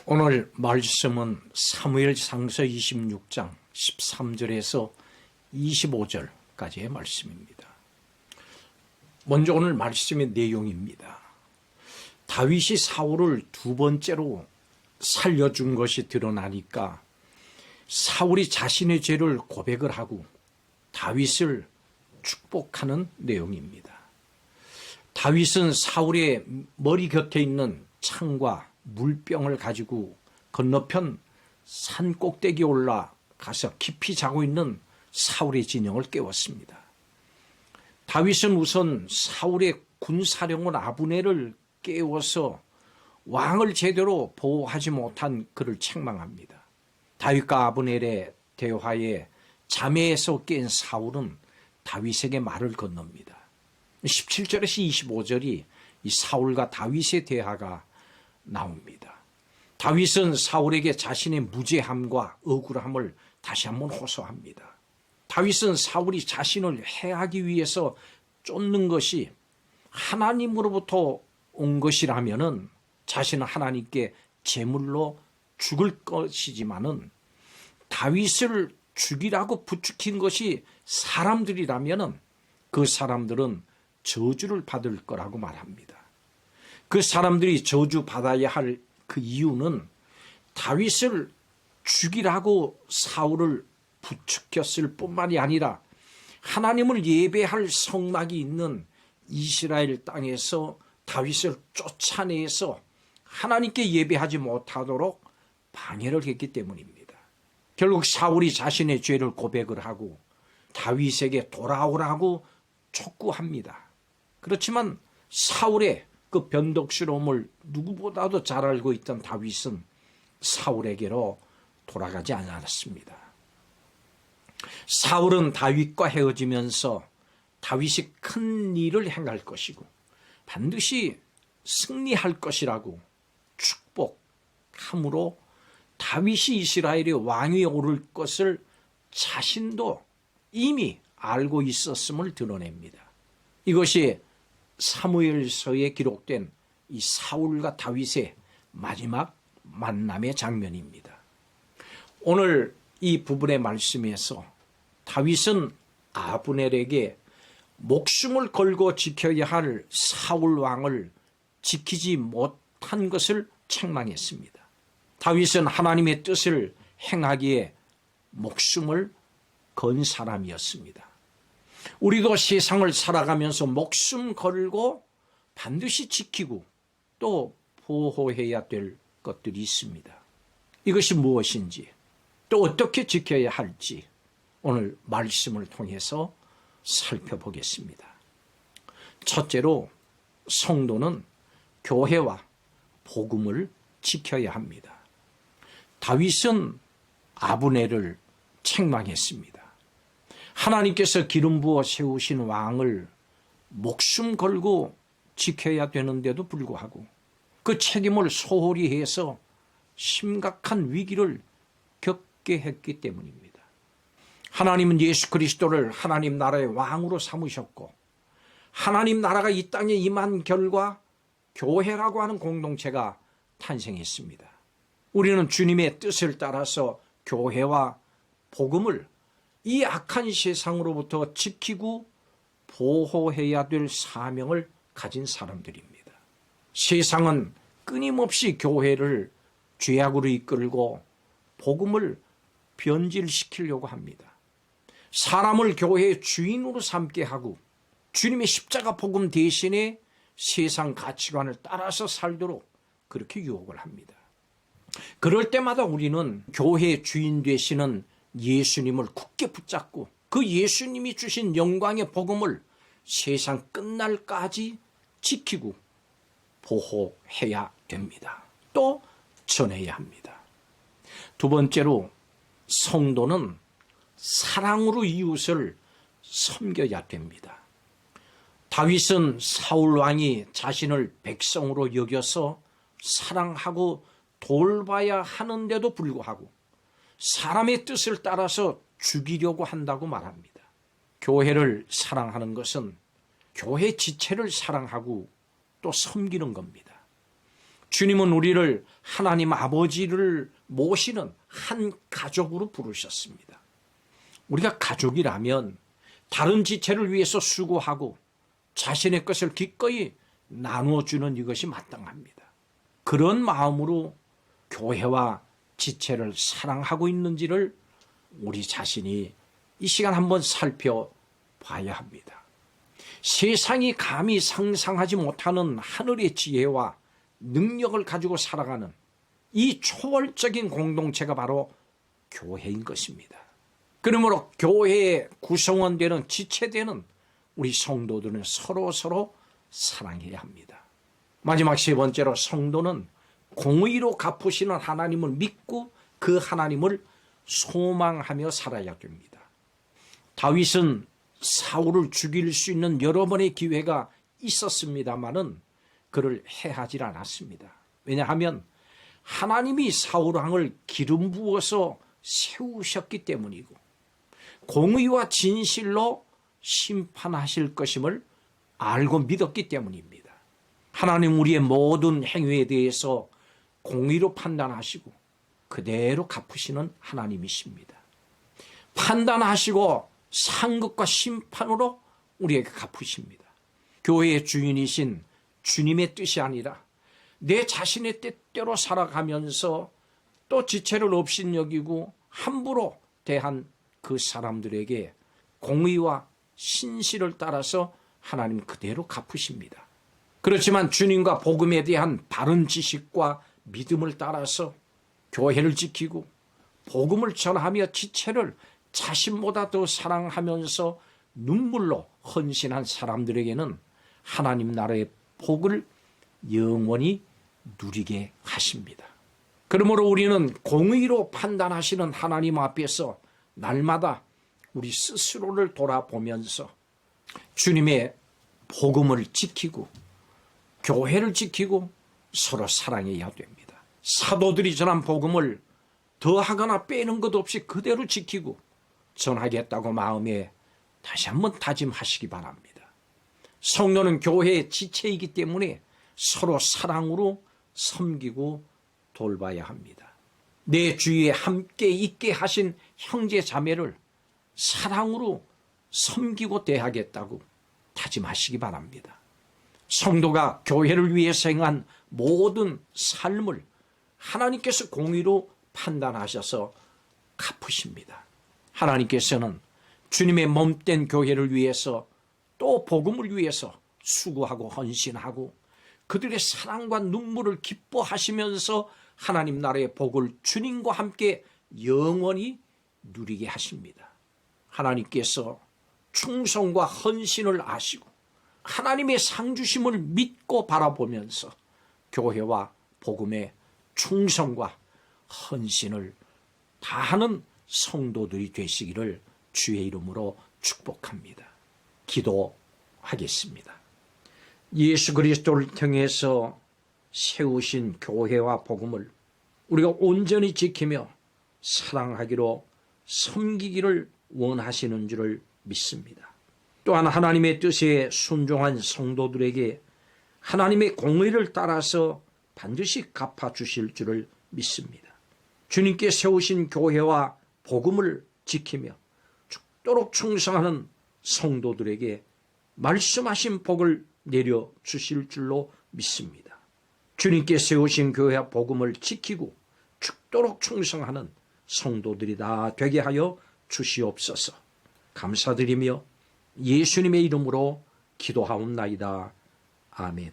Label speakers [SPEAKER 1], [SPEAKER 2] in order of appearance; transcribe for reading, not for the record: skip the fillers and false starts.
[SPEAKER 1] 오늘 말씀은 사무엘상서 26장 13절에서 25절까지의 말씀입니다. 먼저 오늘 말씀의 내용입니다. 다윗이 사울을 두 번째로 살려준 것이 드러나니까 사울이 자신의 죄를 고백을 하고 다윗을 축복하는 내용입니다. 다윗은 사울의 머리 곁에 있는 창과 물병을 가지고 건너편 산 꼭대기에 올라가서 깊이 자고 있는 사울의 진영을 깨웠습니다. 다윗은 우선 사울의 군사령원 아브넬을 깨워서 왕을 제대로 보호하지 못한 그를 책망합니다. 다윗과 아브넬의 대화에 잠에서 깬 사울은 다윗에게 말을 건넙니다. 17절에서 25절이 이 사울과 다윗의 대화가 나옵니다. 다윗은 사울에게 자신의 무죄함과 억울함을 다시 한번 호소합니다. 다윗은 사울이 자신을 해하기 위해서 쫓는 것이 하나님으로부터 온 것이라면은 자신은 하나님께 제물로 죽을 것이지만은 다윗을 죽이라고 부추긴 것이 사람들이라면은 그 사람들은 저주를 받을 거라고 말합니다. 그 사람들이 저주받아야 할 그 이유는 다윗을 죽이라고 사울을 부추겼을 뿐만이 아니라 하나님을 예배할 성막이 있는 이스라엘 땅에서 다윗을 쫓아내서 하나님께 예배하지 못하도록 방해를 했기 때문입니다. 결국 사울이 자신의 죄를 고백을 하고 다윗에게 돌아오라고 촉구합니다. 그렇지만 사울의 그 변덕스러움을 누구보다도 잘 알고 있던 다윗은 사울에게로 돌아가지 않았습니다. 사울은 다윗과 헤어지면서 다윗이 큰 일을 행할 것이고 반드시 승리할 것이라고 축복함으로 다윗이 이스라엘의 왕위에 오를 것을 자신도 이미 알고 있었음을 드러냅니다. 이것이 사무엘서에 기록된 이 사울과 다윗의 마지막 만남의 장면입니다. 오늘 이 부분의 말씀에서 다윗은 아브넬에게 목숨을 걸고 지켜야 할 사울 왕을 지키지 못한 것을 책망했습니다. 다윗은 하나님의 뜻을 행하기에 목숨을 건 사람이었습니다. 우리도 세상을 살아가면서 목숨 걸고 반드시 지키고 또 보호해야 될 것들이 있습니다. 이것이 무엇인지 또 어떻게 지켜야 할지 오늘 말씀을 통해서 살펴보겠습니다. 첫째로 성도는 교회와 복음을 지켜야 합니다. 다윗은 아브넬을 책망했습니다. 하나님께서 기름 부어 세우신 왕을 목숨 걸고 지켜야 되는데도 불구하고 그 책임을 소홀히 해서 심각한 위기를 겪게 했기 때문입니다. 하나님은 예수 그리스도를 하나님 나라의 왕으로 삼으셨고 하나님 나라가 이 땅에 임한 결과 교회라고 하는 공동체가 탄생했습니다. 우리는 주님의 뜻을 따라서 교회와 복음을 이 악한 세상으로부터 지키고 보호해야 될 사명을 가진 사람들입니다. 세상은 끊임없이 교회를 죄악으로 이끌고 복음을 변질시키려고 합니다. 사람을 교회의 주인으로 삼게 하고 주님의 십자가 복음 대신에 세상 가치관을 따라서 살도록 그렇게 유혹을 합니다. 그럴 때마다 우리는 교회의 주인 되시는 예수님을 굳게 붙잡고 그 예수님이 주신 영광의 복음을 세상 끝날까지 지키고 보호해야 됩니다. 또 전해야 합니다. 두 번째로 성도는 사랑으로 이웃을 섬겨야 됩니다. 다윗은 사울 왕이 자신을 백성으로 여겨서 사랑하고 돌봐야 하는데도 불구하고 사람의 뜻을 따라서 죽이려고 한다고 말합니다. 교회를 사랑하는 것은 교회 지체를 사랑하고 또 섬기는 겁니다. 주님은 우리를 하나님 아버지를 모시는 한 가족으로 부르셨습니다. 우리가 가족이라면 다른 지체를 위해서 수고하고 자신의 것을 기꺼이 나누어주는 이것이 마땅합니다. 그런 마음으로 교회와 지체를 사랑하고 있는지를 우리 자신이 이 시간 한번 살펴봐야 합니다. 세상이 감히 상상하지 못하는 하늘의 지혜와 능력을 가지고 살아가는 이 초월적인 공동체가 바로 교회인 것입니다. 그러므로 교회의 구성원 되는 지체되는 우리 성도들은 서로 사랑해야 합니다. 마지막 세 번째로 성도는 공의로 갚으시는 하나님을 믿고 그 하나님을 소망하며 살아야 됩니다. 다윗은 사울을 죽일 수 있는 여러 번의 기회가 있었습니다마는 그를 해하지 않았습니다. 왜냐하면 하나님이 사울 왕을 기름 부어서 세우셨기 때문이고 공의와 진실로 심판하실 것임을 알고 믿었기 때문입니다. 하나님 우리의 모든 행위에 대해서 공의로 판단하시고 그대로 갚으시는 하나님이십니다. 판단하시고 상급과 심판으로 우리에게 갚으십니다. 교회의 주인이신 주님의 뜻이 아니라 내 자신의 뜻대로 살아가면서 또 지체를 업신여기고 함부로 대한 그 사람들에게 공의와 신실을 따라서 하나님 그대로 갚으십니다. 그렇지만 주님과 복음에 대한 바른 지식과 믿음을 따라서 교회를 지키고 복음을 전하며 지체를 자신보다 더 사랑하면서 눈물로 헌신한 사람들에게는 하나님 나라의 복을 영원히 누리게 하십니다. 그러므로 우리는 공의로 판단하시는 하나님 앞에서 날마다 우리 스스로를 돌아보면서 주님의 복음을 지키고 교회를 지키고 서로 사랑해야 됩니다. 사도들이 전한 복음을 더하거나 빼는 것 없이 그대로 지키고 전하겠다고 마음에 다시 한번 다짐하시기 바랍니다. 성도는 교회의 지체이기 때문에 서로 사랑으로 섬기고 돌봐야 합니다. 내 주위에 함께 있게 하신 형제 자매를 사랑으로 섬기고 대하겠다고 다짐하시기 바랍니다. 성도가 교회를 위해서 행한 모든 삶을 하나님께서 공의로 판단하셔서 갚으십니다. 하나님께서는 주님의 몸된 교회를 위해서 또 복음을 위해서 수고하고 헌신하고 그들의 사랑과 눈물을 기뻐하시면서 하나님 나라의 복을 주님과 함께 영원히 누리게 하십니다. 하나님께서 충성과 헌신을 아시고 하나님의 상주심을 믿고 바라보면서 교회와 복음의 충성과 헌신을 다하는 성도들이 되시기를 주의 이름으로 축복합니다. 기도하겠습니다. 예수 그리스도를 통해서 세우신 교회와 복음을 우리가 온전히 지키며 사랑하기로 섬기기를 원하시는 줄을 믿습니다. 또한 하나님의 뜻에 순종한 성도들에게 하나님의 공의를 따라서 반드시 갚아주실 줄을 믿습니다. 주님께 세우신 교회와 복음을 지키며 죽도록 충성하는 성도들에게 말씀하신 복을 내려주실 줄로 믿습니다. 주님께 세우신 교회와 복음을 지키고 죽도록 충성하는 성도들이 다 되게 하여 주시옵소서. 감사드리며 예수님의 이름으로 기도하옵나이다. 아멘.